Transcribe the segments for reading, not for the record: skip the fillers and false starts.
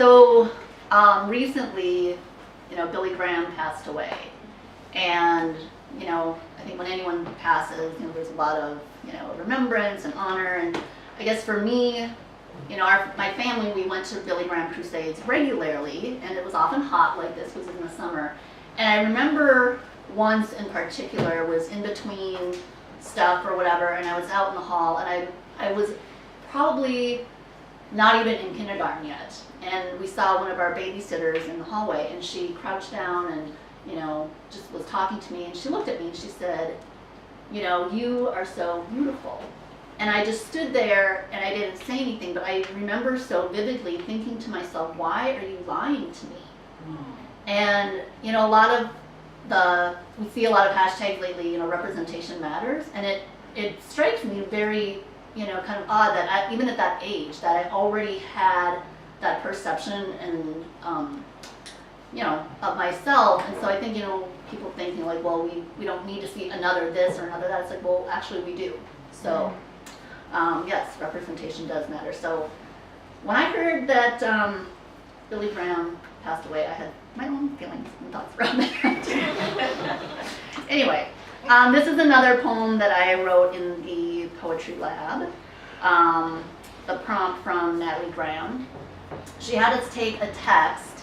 So recently, Billy Graham passed away, and I think when anyone passes, there's a lot of remembrance and honor. And I guess for me, my family, we went to Billy Graham crusades regularly, and it was often hot like this, was in the summer. And I remember once in particular was in between stuff or whatever, and I was out in the hall, and I was probably not even in kindergarten yet, and we saw one of our babysitters in the hallway, and she crouched down and just was talking to me, and she looked at me and she said, you are so beautiful. And I just stood there and I didn't say anything, but I remember so vividly thinking to myself, why are you lying to me? And a lot of we see a lot of hashtags lately, representation matters, and it strikes me very kind of odd that even at that age that I already had that perception and of myself. And so I think people thinking like, well, we don't need to see another this or another that. It's like, well, actually we do. So yes, representation does matter. So when I heard that Billy Graham passed away, I had my own feelings and thoughts around that. Anyway, this is another poem that I wrote in the poetry lab. The prompt from Natalie Graham. She had us take a text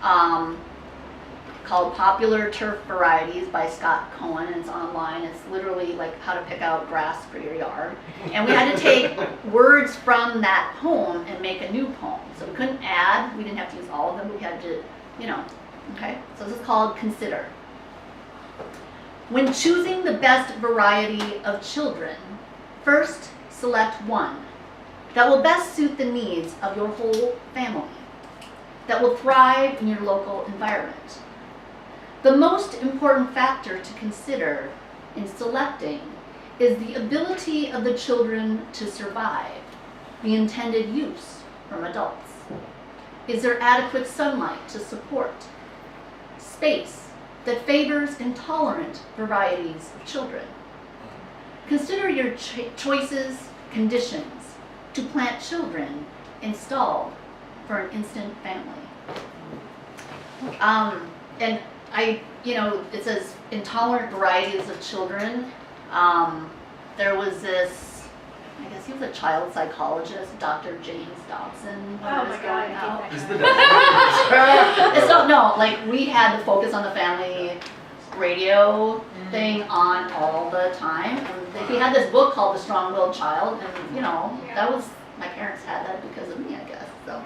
called Popular Turf Varieties by Scott Cohen, and it's online. It's literally like how to pick out grass for your yard. And we had to take words from that poem and make a new poem. So we couldn't add, we didn't have to use all of them, we had to, okay? So this is called Consider. When choosing the best variety of children, first select one that will best suit the needs of your whole family, that will thrive in your local environment. The most important factor to consider in selecting is the ability of the children to survive, the intended use from adults. Is there adequate sunlight to support? Space that favors intolerant varieties of children. Consider your choices, conditions to plant children installed for an instant family. And it says intolerant varieties of children. There was this, I guess he was a child psychologist, Dr. James Dobson. Oh my God, I Is think the that. So no, like we had the Focus on the Family radio thing on all the time. And he had this book called The Strong-Willed Child, and that was, my parents had that because of me, I guess. So.